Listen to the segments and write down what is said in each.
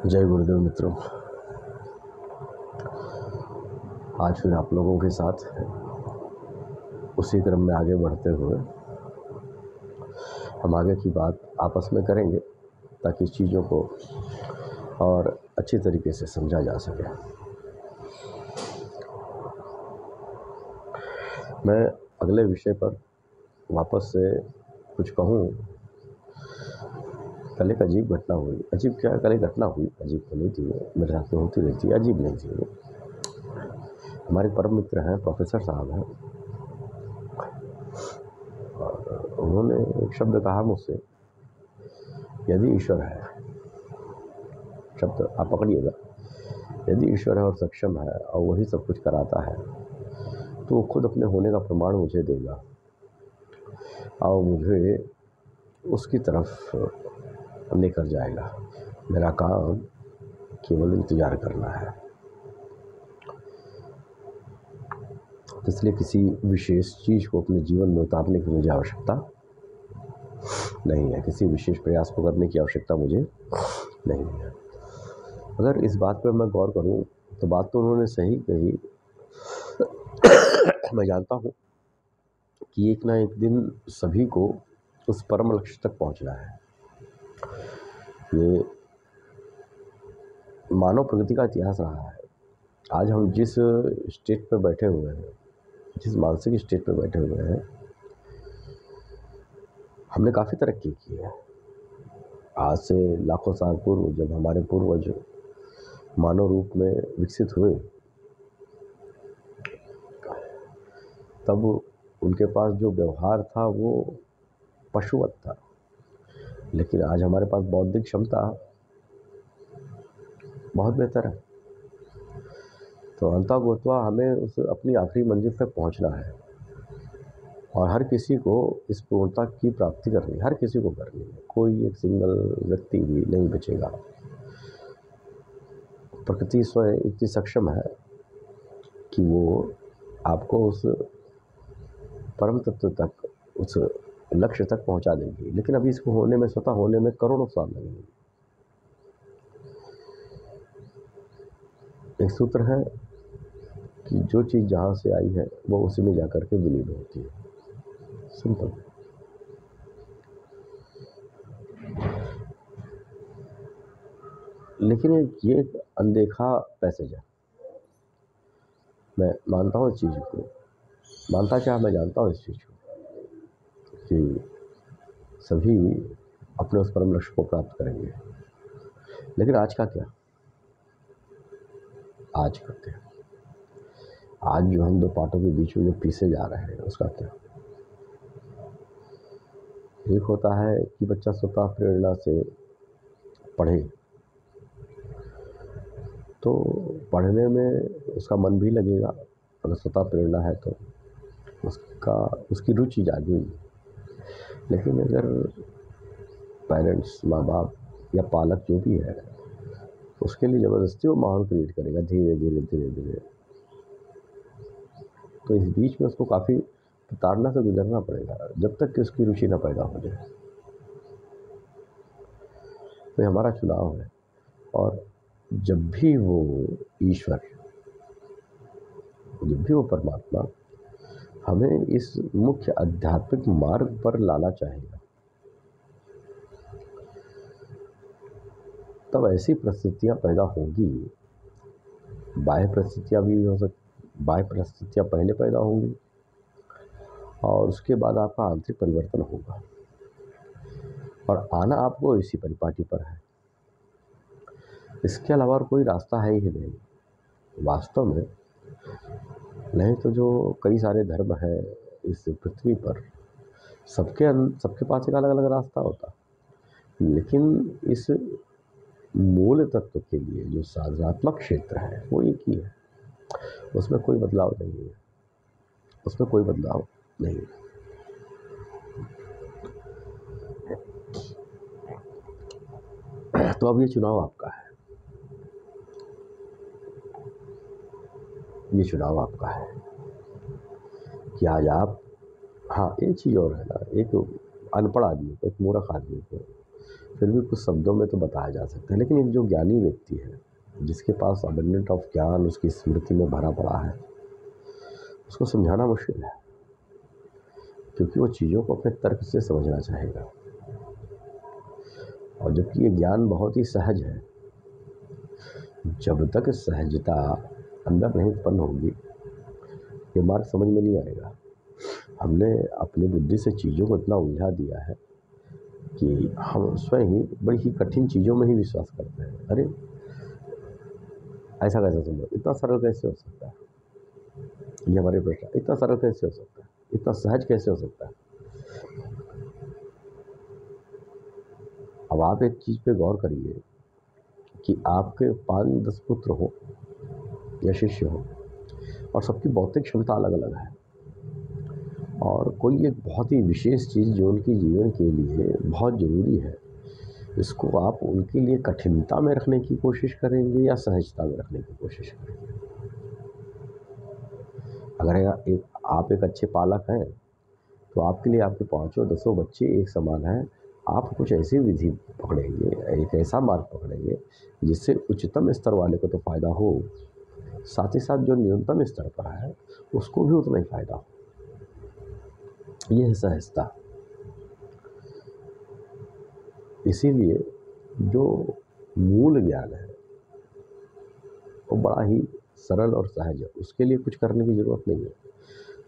जय गुरुदेव मित्रों। आज फिर आप लोगों के साथ उसी क्रम में आगे बढ़ते हुए हम आगे की बात आपस में करेंगे ताकि चीज़ों को और अच्छी तरीके से समझा जा सके। मैं अगले विषय पर वापस से कुछ कहूँ। कल एक अजीब घटना हुई। अजीब क्या, कल एक घटना हुई, अजीब तो नहीं थी वो, मेरे साथ में होती रहती, अजीब नहीं थी वो। हमारे परम मित्र हैं, प्रोफेसर साहब हैं, और उन्होंने एक शब्द कहा मुझसे, यदि ईश्वर है, शब्द आप पकड़िएगा, यदि ईश्वर है और सक्षम है और वही सब कुछ कराता है तो वो खुद अपने होने का प्रमाण मुझे देगा और मुझे उसकी तरफ लेकर जाएगा। मेरा काम केवल इंतज़ार करना है। इसलिए किसी विशेष चीज़ को अपने जीवन में उतारने की मुझे आवश्यकता नहीं है, किसी विशेष प्रयास को करने की आवश्यकता मुझे नहीं है। अगर इस बात पर मैं गौर करूं तो बात तो उन्होंने सही कही। मैं जानता हूं कि एक ना एक दिन सभी को उस परम लक्ष्य तक पहुंचना है। ये मानव प्रगति का इतिहास रहा है। आज हम जिस स्टेट पे बैठे हुए हैं, जिस मानसिक स्टेट पे बैठे हुए हैं, हमने काफ़ी तरक्की की है। आज से लाखों साल पूर्व जब हमारे पूर्वज मानव रूप में विकसित हुए तब उनके पास जो व्यवहार था वो पशुवत था, लेकिन आज हमारे पास बौद्धिक क्षमता बहुत बेहतर है। तो अंततः हमें उस अपनी आखिरी मंजिल तक पहुंचना है और हर किसी को इस पूर्णता की प्राप्ति करनी है, हर किसी को करनी है। कोई एक सिंगल व्यक्ति भी नहीं बचेगा। प्रकृति स्वयं इतनी सक्षम है कि वो आपको उस परम तत्व तक, उस लक्ष्य तक पहुंचा देगी, लेकिन अभी इसको होने में, स्वतः होने में करोड़ों साल लगेंगे। एक सूत्र है कि जो चीज़ जहाँ से आई है वो उसी में जाकर के विलीन होती है। सिंपल। लेकिन ये एक अनदेखा पैसेज है। मैं मानता हूँ इस चीज़ को, मानता क्या, मैं जानता हूँ इस चीज़ को कि सभी अपने उस परम लक्ष्य को प्राप्त करेंगे। लेकिन आज का क्या, आज का क्या, आज जो हम दो पार्टों के बीच में जो पीसे जा रहे हैं उसका क्या। एक होता है कि बच्चा स्वतः प्रेरणा से पढ़े, तो पढ़ने में उसका मन भी लगेगा, अगर स्वतः प्रेरणा है तो उसकी रुचि जागेगी। लेकिन अगर पेरेंट्स, माँ बाप या पालक जो भी है, उसके लिए ज़बरदस्ती वो माहौल क्रिएट करेगा धीरे धीरे धीरे धीरे, तो इस बीच में उसको काफ़ी ताड़ना से गुजरना पड़ेगा जब तक कि उसकी रुचि ना पैदा हो जाए। तो ये हमारा चुनाव है। और जब भी वो ईश्वर, जब भी वो परमात्मा हमें इस मुख्य आध्यात्मिक मार्ग पर लाना चाहेगा, तब ऐसी परिस्थितियाँ पैदा होंगी। बाह्य परिस्थितियाँ भी हो सकती, बाह्य परिस्थितियाँ पहले पैदा होंगी और उसके बाद आपका आंतरिक परिवर्तन होगा, और आना आपको इसी परिपाटी पर है। इसके अलावा और कोई रास्ता है ही नहीं वास्तव में। नहीं तो जो कई सारे धर्म हैं इस पृथ्वी पर, सबके पास एक अलग अलग रास्ता होता, लेकिन इस मूल तत्व के लिए जो साधनात्मक क्षेत्र है वो एक ही है। उसमें कोई बदलाव नहीं है, उसमें कोई बदलाव नहीं है। तो अब ये चुनाव आपका है, ये चुनाव आपका है कि आज आप, हाँ एक चीज़ और है ना, एक अनपढ़ आदमी को, एक मूर्ख आदमी को फिर भी कुछ शब्दों में तो बताया जा सकता है। लेकिन एक जो ज्ञानी व्यक्ति है, जिसके पास अबंडेंट ऑफ ज्ञान उसकी स्मृति में भरा पड़ा है, उसको समझाना मुश्किल है, क्योंकि वो चीज़ों को अपने तर्क से समझना चाहेगा। और जबकि ये ज्ञान बहुत ही सहज है, जब तक सहजता अंदर नहीं उत्पन्न होगी, ये मार्ग समझ में नहीं आएगा। हमने अपनी बुद्धि से चीज़ों को इतना उलझा दिया है कि हम स्वयं ही बड़ी ही कठिन चीज़ों में ही विश्वास करते हैं। अरे ऐसा कैसे संभव, इतना सरल कैसे हो सकता है, ये हमारे प्रश्न, इतना सरल कैसे हो सकता है, इतना सहज कैसे हो सकता है। अब आप एक चीज़ पे गौर करिए कि आपके 5-10 पुत्र हो या शिष्य हो, और सबकी बौद्धिक क्षमता अलग अलग है, और कोई एक बहुत ही विशेष चीज़ जो उनके जीवन के लिए बहुत ज़रूरी है, इसको आप उनके लिए कठिनता में रखने की कोशिश करेंगे या सहजता में रखने की कोशिश करेंगे। अगर आप एक अच्छे पालक हैं, तो आपके लिए आपके 5-10 बच्चे एक समान हैं। आप कुछ ऐसी विधि पकड़ेंगे, एक ऐसा मार्ग पकड़ेंगे जिससे उच्चतम स्तर वाले को तो फ़ायदा हो, साथ ही साथ जो न्यूनतम स्तर पर है उसको भी उतना ही फ़ायदा हो। ये है सहजता। इसीलिए जो मूल ज्ञान है वो बड़ा ही सरल और सहज है, उसके लिए कुछ करने की ज़रूरत नहीं है।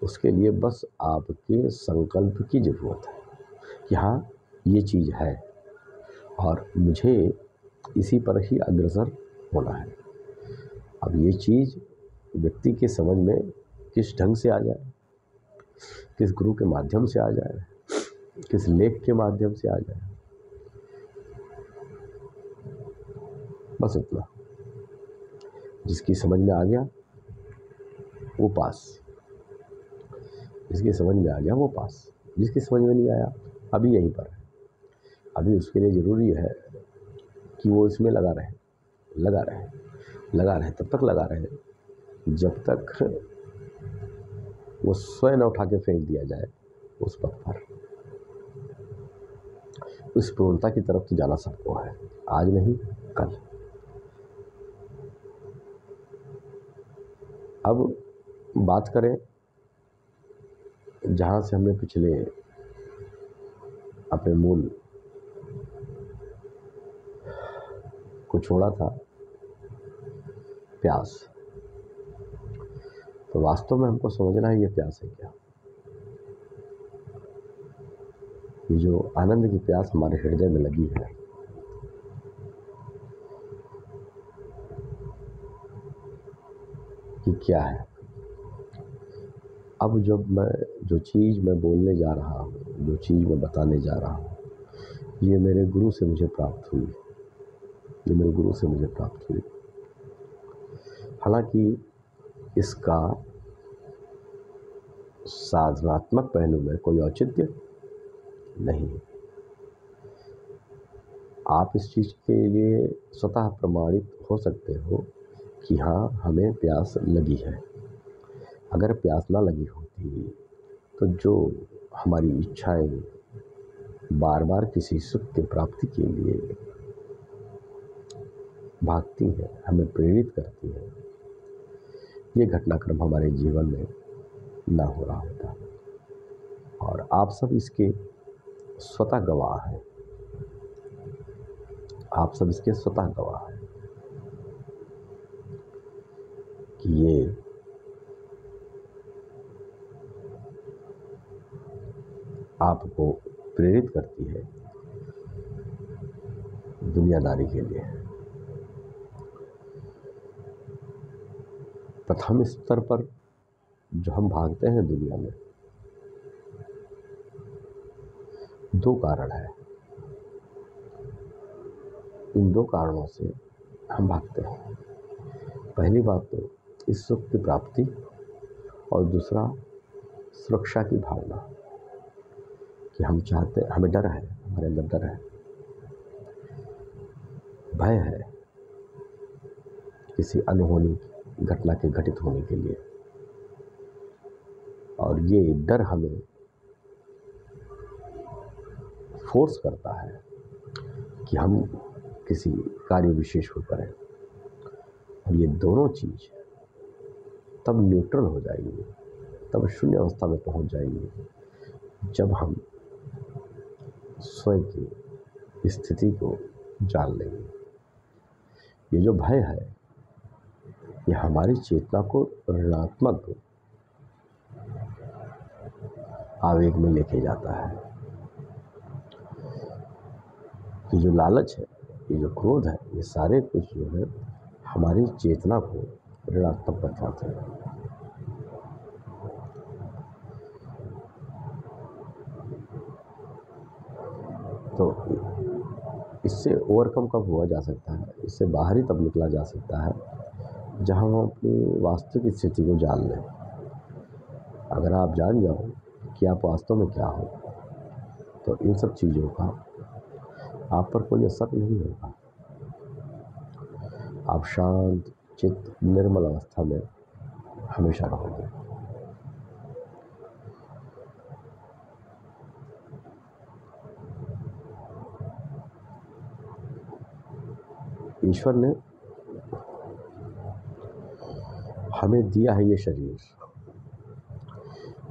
उसके लिए बस आपके संकल्प की ज़रूरत है कि हाँ, ये चीज़ है और मुझे इसी पर ही अग्रसर होना है। अब ये चीज़ व्यक्ति के समझ में किस ढंग से आ जाए, किस गुरु के माध्यम से आ जाए, किस लेख के माध्यम से आ जाए, बस इतना। जिसकी समझ में आ गया वो पास, जिसकी समझ में आ गया वो पास, जिसकी समझ में नहीं आया अभी यहीं पर है। अभी उसके लिए ज़रूरी है कि वो इसमें लगा रहे, तब तक लगा रहे जब तक वो स्वयं न उठा के फेंक दिया जाए उस पथ पर। उस पूर्णता की तरफ तो जाना सबको है, आज नहीं कल। अब बात करें जहाँ से हमने पिछले अपने मूल को छोड़ा था, प्यास। तो वास्तव में हमको समझना है ये प्यास है क्या। ये जो आनंद की प्यास हमारे हृदय में लगी है, ये क्या है। अब जब जो चीज़ मैं बोलने जा रहा हूँ, जो चीज़ मैं बताने जा रहा हूँ, ये मेरे गुरु से मुझे प्राप्त हुई, हालांकि इसका साधनात्मक पहलू में कोई औचित्य नहीं है। आप इस चीज़ के लिए स्वतः प्रमाणित हो सकते हो कि हाँ, हमें प्यास लगी है। अगर प्यास ना लगी होती तो जो हमारी इच्छाएं बार बार किसी सुख की प्राप्ति के लिए भागती हैं, हमें प्रेरित करती हैं, ये घटनाक्रम हमारे जीवन में ना हो रहा होता। और आप सब इसके स्वतः गवाह हैं, कि ये आपको प्रेरित करती है दुनियादारी के लिए। प्रथम स्तर पर जो हम भागते हैं दुनिया में, 2 कारण है। इन 2 कारणों से हम भागते हैं। पहली बात तो इस सुख की प्राप्ति, और दूसरा सुरक्षा की भावना, कि हम चाहते, हमें डर है, हमारे अंदर डर है, भय है किसी अनहोनी घटना के घटित होने के लिए। और ये डर हमें फोर्स करता है कि हम किसी कार्य विशेष को करें, और ये दोनों चीज़ तब न्यूट्रल हो जाएंगी, तब शून्य अवस्था में पहुंच जाएंगी, जब हम स्वयं की स्थिति को जान लेंगे। ये जो भय है, ये हमारी चेतना को ऋणात्मक आवेग में लेके जाता है। ये जो लालच है, ये जो क्रोध है, ये सारे कुछ जो है हमारी चेतना को ऋणात्मक बताते हैं। तो इससे ओवरकम कब हुआ जा सकता है, इससे बाहर ही तब निकला जा सकता है जहाँ हम अपनी वास्तविक स्थिति को जान लें। अगर आप जान जाओ कि आप वास्तव में क्या हो, तो इन सब चीज़ों का आप पर कोई असर नहीं होगा। आप शांत चित्त निर्मल अवस्था में हमेशा रहोगे। ईश्वर ने हमें दिया है ये शरीर।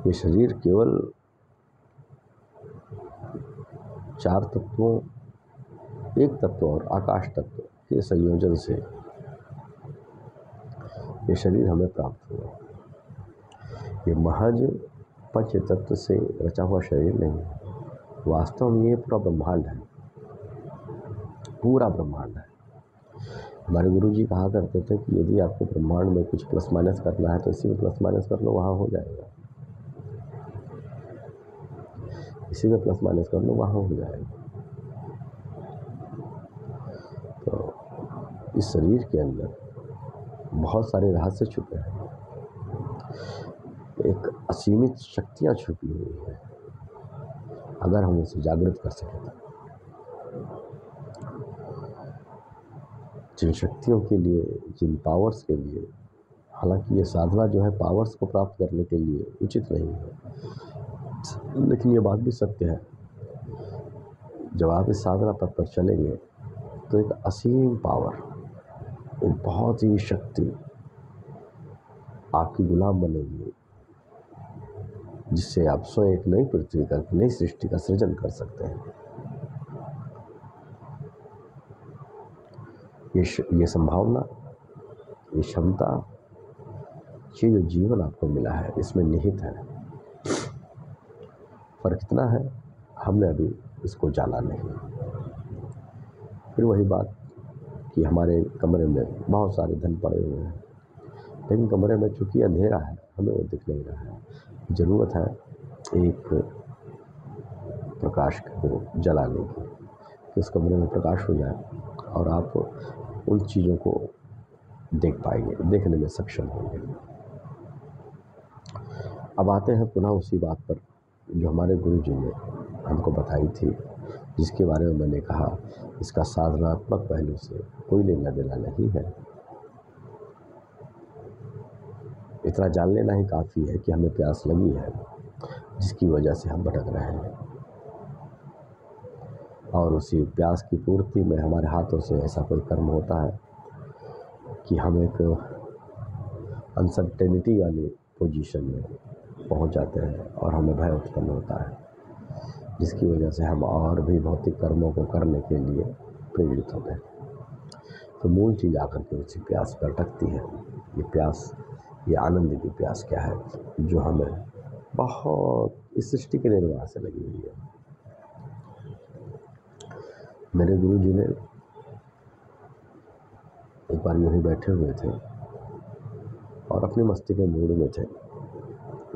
ये शरीर केवल 4 तत्वों, एक तत्व और आकाश तत्व के संयोजन से ये शरीर हमें प्राप्त हुआ। ये महज पंच तत्व से रचा हुआ शरीर नहीं है, वास्तव में ये पूरा ब्रह्मांड है, पूरा ब्रह्मांड है। हमारे गुरुजी कहा करते थे कि यदि आपको ब्रह्मांड में कुछ प्लस माइनस करना है तो इसी में प्लस माइनस कर लो, वहाँ हो जाएगा। इसी में प्लस माइनस कर लो, वहाँ हो जाएगा। तो इस शरीर के अंदर बहुत सारे रहस्य छुपे हैं, एक असीमित शक्तियाँ छुपी हुई हैं, अगर हम उसे जागृत कर सकें तो। जिन शक्तियों के लिए, जिन पावर्स के लिए, हालांकि ये साधना जो है पावर्स को प्राप्त करने के लिए उचित नहीं है, लेकिन ये बात भी सत्य है, जब आप इस साधना पथ पर चलेंगे तो एक असीम पावर, एक बहुत ही शक्ति आपकी गुलाम बनेगी, जिससे आप स्वयं एक नई पृथ्वी का, नई सृष्टि का सृजन कर सकते हैं। ये संभावना, ये क्षमता, ये जो जीवन आपको मिला है, इसमें निहित है। फर्क इतना है, हमने अभी इसको जाना नहीं। फिर वही बात कि हमारे कमरे में बहुत सारे धन पड़े हुए हैं, लेकिन कमरे में चूंकि अंधेरा है, हमें वो दिख नहीं रहा है। ज़रूरत है एक प्रकाश को जलाने की, कि उस कमरे में प्रकाश हो जाए और आप उन चीज़ों को देख पाएंगे, देखने में सक्षम होंगे। अब आते हैं पुनः उसी बात पर जो हमारे गुरु जी ने हमको बताई थी, जिसके बारे में मैंने कहा इसका साधनात्मक पहलू से कोई लेना देना नहीं है। इतना जान लेना ही काफ़ी है कि हमें प्यास लगी है, जिसकी वजह से हम भटक रहे हैं, और उसी प्यास की पूर्ति में हमारे हाथों से ऐसा कोई कर्म होता है कि हम एक अनसर्टेनिटी वाली पोजीशन में पहुंच जाते हैं और हमें भय उत्पन्न होता है, जिसकी वजह से हम और भी भौतिक कर्मों को करने के लिए प्रेरित होते हैं। तो मूल चीज़ आकर के उसी प्यास पर अटकती है। ये प्यास, ये आनंद की प्यास क्या है, जो हमें बहुत इस सृष्टि के निर्माण से लगी हुई है। मेरे गुरु जी ने एक बार यूँ ही बैठे हुए थे और अपनी मस्ती के मूड में थे,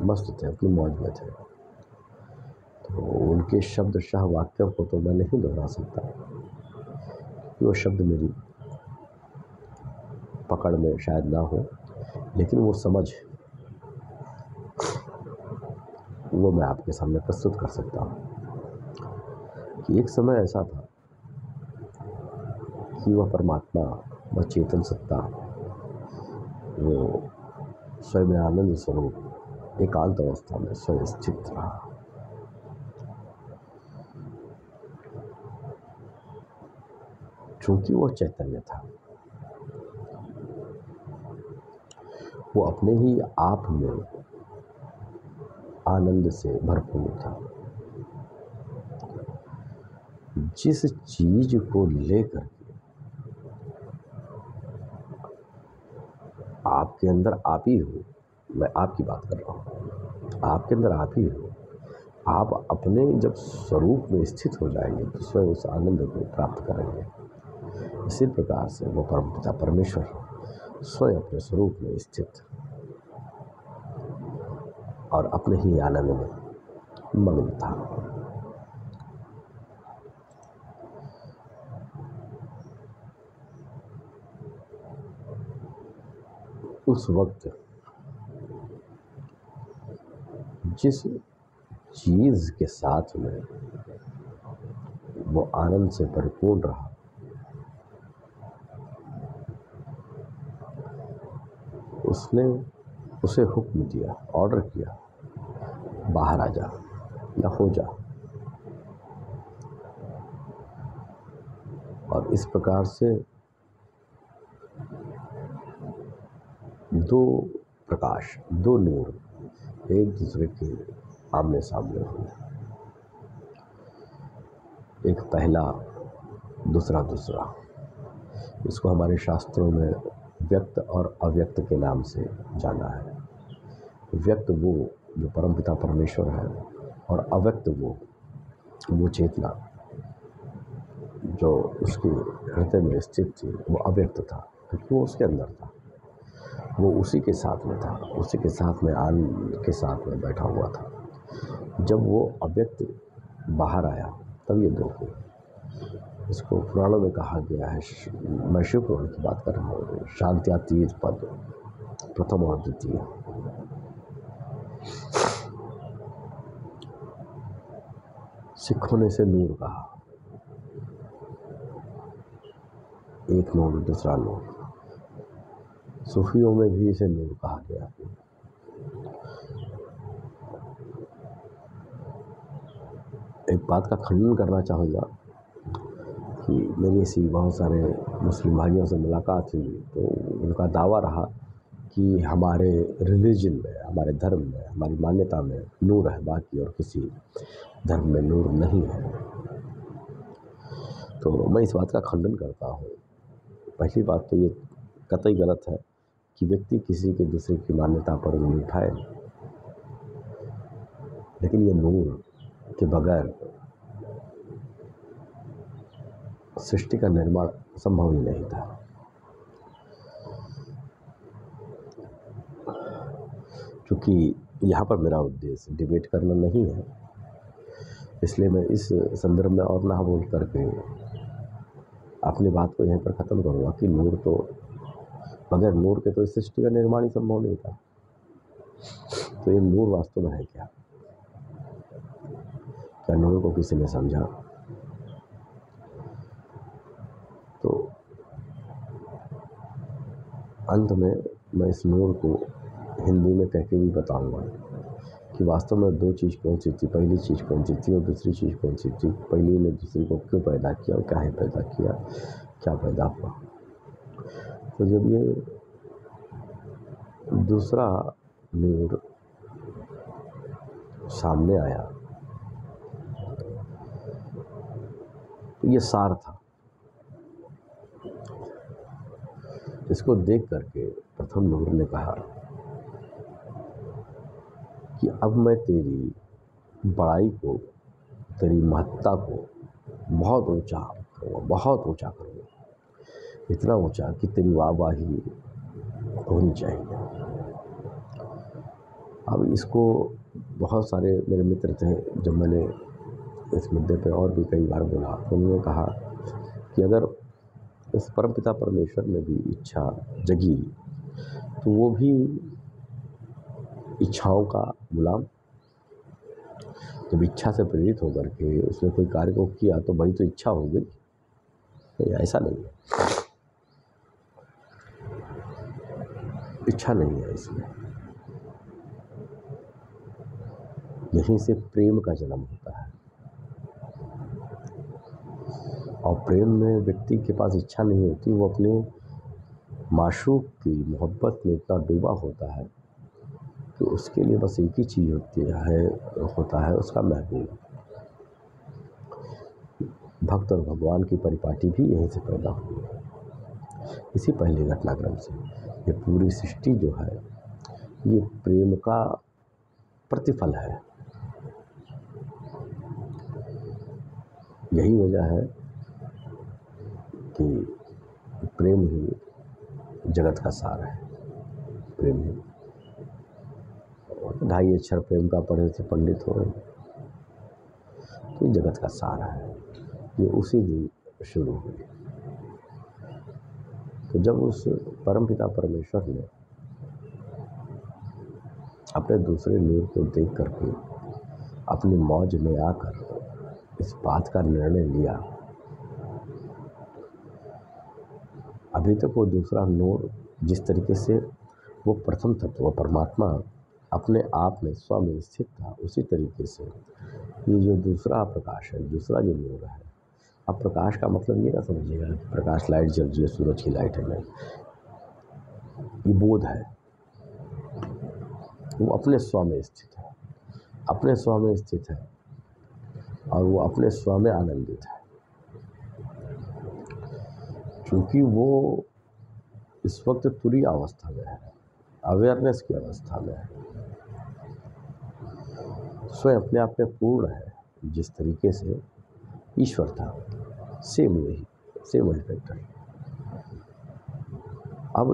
मस्त थे, अपनी मौज में थे। तो उनके शब्दशः वाक्यों को तो मैं नहीं दोहरा सकता, वो शब्द मेरी पकड़ में शायद ना हो, लेकिन वो समझ, वो मैं आपके सामने प्रस्तुत कर सकता हूँ कि एक समय ऐसा था कि वह परमात्मा, वह चेतन सत्ता, वो स्वयं आनंद स्वरूप एकांत अवस्था में स्वयं स्थित रहा। चूंकि वो चैतन्य था, वो अपने ही आप में आनंद से भरपूर था। जिस चीज को लेकर के आपके अंदर आप ही हो, मैं आपकी बात कर रहा हूँ, आपके अंदर आप ही हो, आप अपने जब स्वरूप में स्थित हो जाएंगे तो स्वयं उस आनंद को प्राप्त करेंगे। इसी प्रकार से वो परमपिता परमेश्वर स्वयं अपने स्वरूप में स्थित और अपने ही आनंद में मग्न था। उस वक्त जिस चीज के साथ में वो आनंद से परिपूर्ण रहा, उसने उसे हुक्म दिया, ऑर्डर किया, बाहर आ जा या हो जा। और इस प्रकार से दो प्रकाश, दो नूर एक दूसरे के आमने सामने हुए। एक पहला, दूसरा दूसरा। इसको हमारे शास्त्रों में व्यक्त और अव्यक्त के नाम से जाना है। व्यक्त वो जो परमपिता परमेश्वर है, और अव्यक्त वो चेतना जो उसके हृदय में स्थित थी, वो अव्यक्त था क्योंकि वो उसके अंदर था, वो उसी के साथ में था, उसी के साथ में आनंद के साथ में बैठा हुआ था। जब वो अव्यक्त बाहर आया तब ये दो हुए। इसको पुराणों में कहा गया है, मैं शिव पुराण की बात कर रहा हूँ, शांत्यातीत पद प्रथम और द्वितीय। सिखों ने इसे नूर कहा, एक नूर दूसरा नूर। सूफियों में भी इसे नूर कहा गया। एक बात का खंडन करना चाहूँगा कि मेरी ऐसी बहुत सारे मुस्लिम भाइयों से मुलाकात हुई तो उनका दावा रहा कि हमारे रिलीजन में, हमारे धर्म में, हमारी मान्यता में नूर है, बाकी और किसी धर्म में नूर नहीं है। तो मैं इस बात का खंडन करता हूँ। पहली बात तो ये कतई गलत है कि व्यक्ति किसी के दूसरे की मान्यता पर उंगली उठाए, लेकिन ये नूर के बगैर सृष्टि का निर्माण संभव ही नहीं था। क्योंकि यहाँ पर मेरा उद्देश्य डिबेट करना नहीं है, इसलिए मैं इस संदर्भ में और ना बोल करके अपनी बात को यहीं पर ख़त्म करूँगा कि नूर तो, बगैर नूर के तो इस सृष्टि का निर्माण ही संभव नहीं था। तो ये नूर वास्तव में है क्या? क्या नूर को किसी ने समझा? तो अंत में मैं इस नूर को हिंदी में कह के भी बताऊँगा कि वास्तव में दो चीज़ कौन सी थी, पहली चीज़ कौन सी थी और दूसरी चीज़ कौन सी थी, पहली ने दूसरी को क्यों पैदा किया और क्या है पैदा किया, क्या पैदा हुआ। तो जब ये दूसरा नूर सामने आया तो ये सार था। इसको देख करके प्रथम नूर ने कहा कि अब मैं तेरी बड़ाई को, तेरी महत्ता को बहुत ऊंचा करूँगा, बहुत ऊंचा करूँगा, इतना ऊंचा कि तेरी वाहवाही होनी चाहिए। अब इसको बहुत सारे मेरे मित्र थे, जब मैंने इस मुद्दे पे और भी कई बार बोला तो उन्होंने कहा कि अगर इस परमपिता परमेश्वर में भी इच्छा जगी तो वो भी इच्छाओं का गुलाम। जब इच्छा से प्रेरित होकर के उसने कोई कार्य को किया तो वही तो इच्छा हो गई। नहीं, ऐसा नहीं है, इच्छा नहीं है इसमें। यहीं से प्रेम का जन्म होता है और प्रेम में व्यक्ति के पास इच्छा नहीं होती, वो अपने माशूक की मोहब्बत में इतना डूबा होता है कि उसके लिए बस एक ही चीज़ होता है उसका महबूब। भक्त और भगवान की परिपाटी भी यहीं से पैदा हुई है, इसी पहले घटनाक्रम से। ये पूरी सृष्टि जो है ये प्रेम का प्रतिफल है। यही वजह है कि प्रेम ही जगत का सार है। प्रेम ही 2.5 अक्षर प्रेम का पढ़े से पंडित हो गए, तो ये जगत का सार है। ये उसी दिन शुरू हुई। तो जब उस परमपिता परमेश्वर ने अपने दूसरे नूर को देख करके अपनी मौज में आकर इस बात का निर्णय लिया, अभी तक वो दूसरा नूर जिस तरीके से वो प्रथम तत्व परमात्मा अपने आप में स्व में स्थित था, उसी तरीके से ये जो दूसरा प्रकाश है, दूसरा जो नूर है। अब प्रकाश का मतलब ये ना समझिएगा प्रकाश लाइट जल रही है, सूरज की लाइट है, नहीं। ये बोध है, वो अपने स्व में स्थित है, अपने स्व में स्थित है और वो अपने स्व में आनंदित है, क्योंकि वो इस वक्त तुरीय अवस्था में है, अवेयरनेस की अवस्था में है, स्वयं अपने आप में पूर्ण है। जिस तरीके से ईश्वर था, सेम वही फैक्टर। अब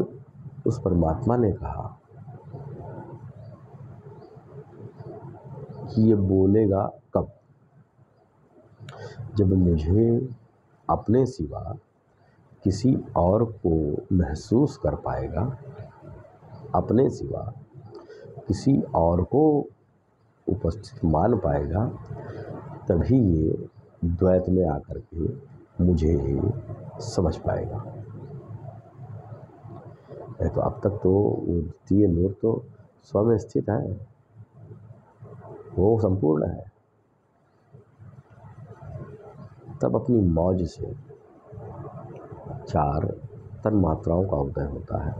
उस परमात्मा ने कहा कि ये बोलेगा कब, जब मुझे अपने सिवा किसी और को महसूस कर पाएगा, अपने सिवा किसी और को उपस्थित मान पाएगा, तभी ये द्वैत में आकर के मुझे समझ पाएगा। नहीं तो अब तक तो वो द्वितीय नूर तो स्व में स्थित है, वो संपूर्ण है। तब अपनी मौज से 4 तन्मात्राओं का उदय होता है,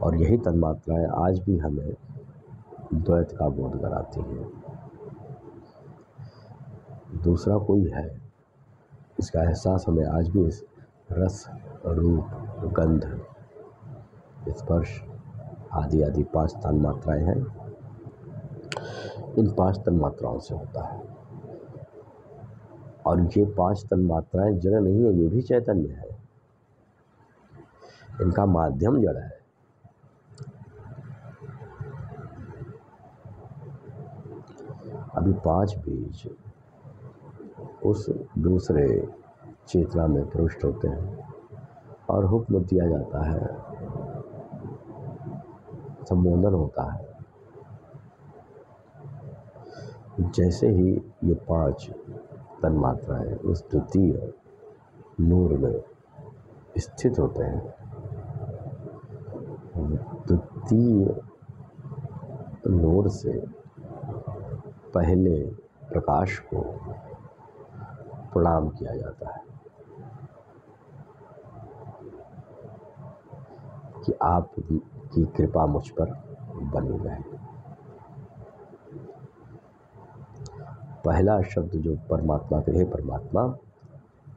और यही तन्मात्राएं आज भी हमें द्वैत का बोध कराती हैं। दूसरा कोई है, इसका एहसास हमें आज भी इस रस, रूप, गंध, स्पर्श आदि 5 तन्मात्राएं हैं, इन 5 तन्मात्राओं से होता है। और ये 5 तन्मात्राएं जड़ नहीं है, ये भी चैतन्य है, इनका माध्यम जड़ है। अभी 5 बीज उस दूसरे चेतना में प्रविष्ट होते हैं और हुक्म दिया जाता है, संबोधन होता है। जैसे ही ये 5 तन्मात्राएं उस द्वितीय नूर में स्थित होते हैं, द्वितीय नूर से पहले प्रकाश को प्रणाम किया जाता है कि आप की कृपा मुझ पर बनी रहे। पहला शब्द जो परमात्मा के, हे परमात्मा,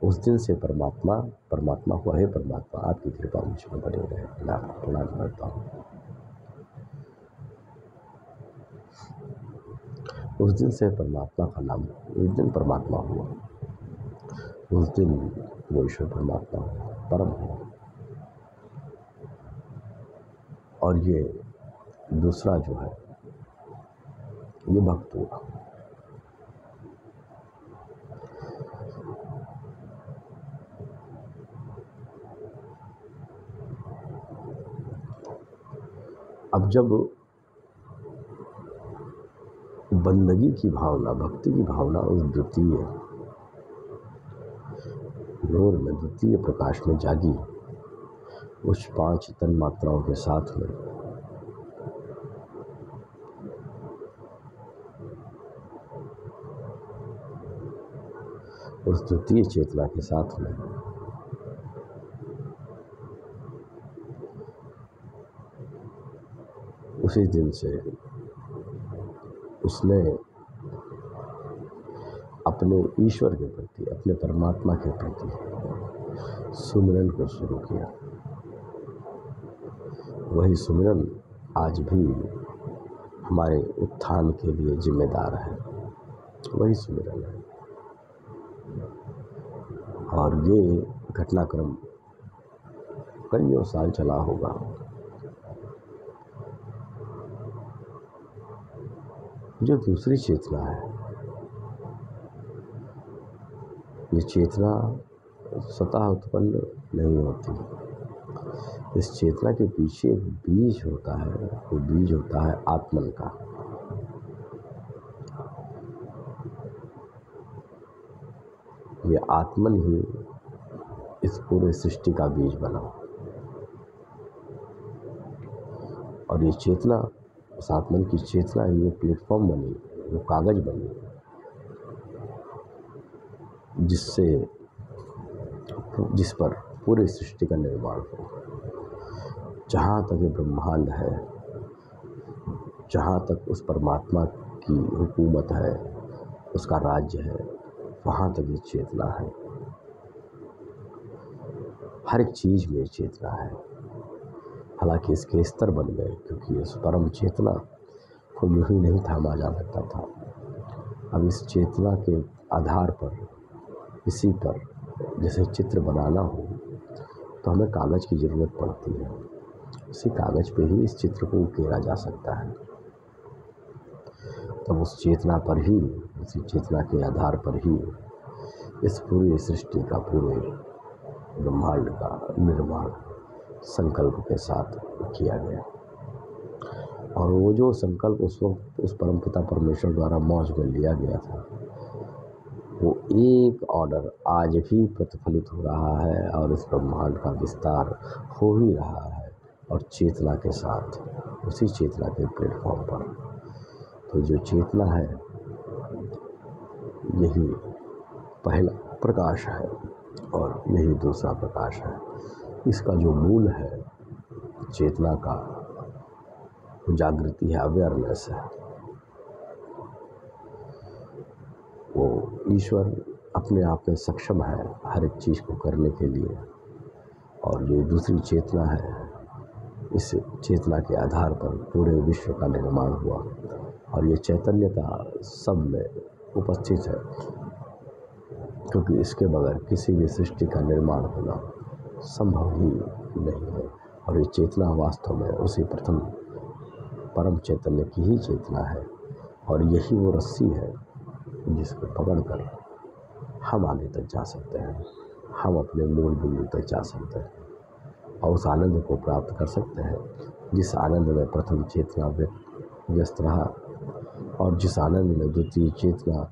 उस दिन से परमात्मा को, हे परमात्मा आपकी कृपा मुझ पर बनी रहे, मैं आपको प्रणाम करता हूँ। उस दिन से परमात्मा का नाम, उस दिन परमात्मा हुआ, उस दिन वो ईश्वर परमात्मा परम हुआ। और ये दूसरा जो है ये भक्त हुआ। अब जब बंदगी की भावना, भक्ति की भावना उस द्वितीय नूर में, द्वितीय प्रकाश में जागी, उस 5 तन्मात्राओं के साथ में, उस द्वितीय चेतना के साथ में उसी दिन से उसने अपने ईश्वर के प्रति, अपने परमात्मा के प्रति सुमिरन को शुरू किया। वही सुमिरन आज भी हमारे उत्थान के लिए जिम्मेदार है, वही सुमिरन है। और ये घटनाक्रम कईयों साल चला होगा। जो दूसरी चेतना है, ये चेतना स्वतः उत्पन्न नहीं होती। इस चेतना के पीछे एक बीज होता है, वो बीज होता है आत्मन का। ये आत्मन ही इस पूरे सृष्टि का बीज बना। और ये चेतना, उस आत्मन की चेतना ही वो प्लेटफॉर्म बनी, वो कागज बनी, जिस पर पूरी सृष्टि का निर्माण हो। जहाँ तक ये ब्रह्मांड है, जहाँ तक उस परमात्मा की हुकूमत है, उसका राज्य है, वहाँ तक ये चेतना है। हर एक चीज़ में चेतना है। हालांकि इसके स्तर बन गए, क्योंकि इस परम चेतना को यूँ ही नहीं थामा जा सकता था। अब इस चेतना के आधार पर, इसी पर जैसे चित्र बनाना हो तो हमें कागज़ की ज़रूरत पड़ती है। उसी कागज़ पे ही इस चित्र को उकेरा जा सकता है। तब उस चेतना पर ही, उसी चेतना के आधार पर ही इस पूरी सृष्टि का, पूरे ब्रह्मांड का निर्माण संकल्प के साथ किया गया। और वो जो संकल्प उस वक्त उस परमपिता परमेश्वर द्वारा मौज में लिया गया था, वो एक ऑर्डर आज भी प्रतिफलित हो रहा है और इस ब्रह्मांड का विस्तार हो ही रहा है। और चेतना के साथ, उसी चेतना के प्लेटफॉर्म पर। तो जो चेतना है, यही पहला प्रकाश है और यही दूसरा प्रकाश है। इसका जो मूल है चेतना का, जागृति है, अवेयरनेस है। वो ईश्वर अपने आप में सक्षम है हर एक चीज़ को करने के लिए। और जो दूसरी चेतना है, इस चेतना के आधार पर पूरे विश्व का निर्माण हुआ। और ये चैतन्यता सब में उपस्थित है, क्योंकि इसके बगैर किसी भी सृष्टि का निर्माण होना संभव ही नहीं है। और ये चेतना वास्तव में उसी प्रथम परम चैतन्य की ही चेतना है। और यही वो रस्सी है जिसको पकड़कर हम आगे तक जा सकते हैं, हम अपने मूल बिंदु तक जा सकते हैं और उस आनंद को प्राप्त कर सकते हैं जिस आनंद में प्रथम चेतना व्यस्त रहा और जिस आनंद में द्वितीय चेतना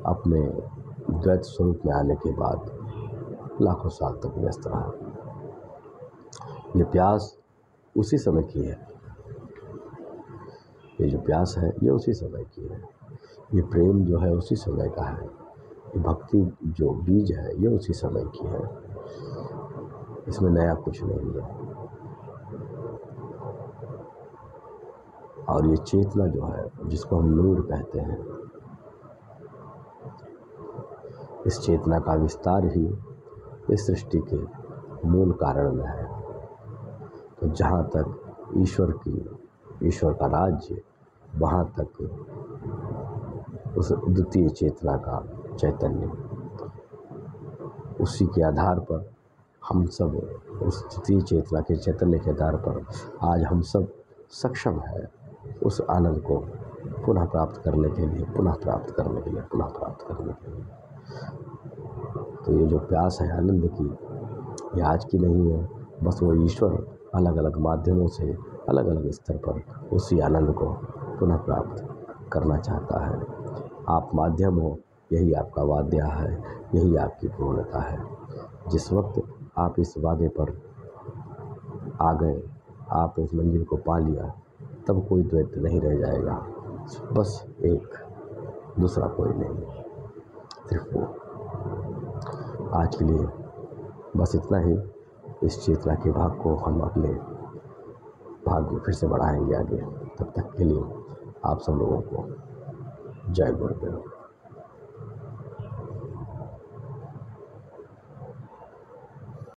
अपने द्वैत स्वरूप में आने के बाद लाखों साल तक व्यस्त रहा। ये प्यास उसी समय की है, ये जो प्यास है ये उसी समय की है। ये प्रेम जो है उसी समय का है। ये भक्ति जो बीज है ये उसी समय की है। इसमें नया कुछ नहीं है। और ये चेतना जो है, जिसको हम नूर कहते हैं, इस चेतना का विस्तार ही इस सृष्टि के मूल कारण में है। तो जहाँ तक ईश्वर का राज्य, वहाँ तक उस द्वितीय चेतना का चैतन्य, उसी के आधार पर हम सब, उस द्वितीय चेतना के चैतन्य के आधार पर आज हम सब सक्षम है उस आनंद को पुनः प्राप्त करने के लिए, पुनः प्राप्त करने के लिए। तो ये जो प्यास है आनंद की, ये आज की नहीं है। बस वो ईश्वर अलग अलग माध्यमों से, अलग अलग स्तर पर उसी आनंद को पुनः प्राप्त करना चाहता है। आप माध्यम हो, यही आपका वाद्य है, यही आपकी पूर्णता है। जिस वक्त आप इस वादे पर आ गए, आप इस मंजिल को पा लिया, तब कोई द्वैत नहीं रह जाएगा। बस एक, दूसरा कोई नहीं, सिर्फ वो। आज के लिए बस इतना ही। इस चेतना के भाग को हम अपने भाग में फिर से बढ़ाएंगे आगे। तब तक के लिए आप सब लोगों को जय गुरुदेव।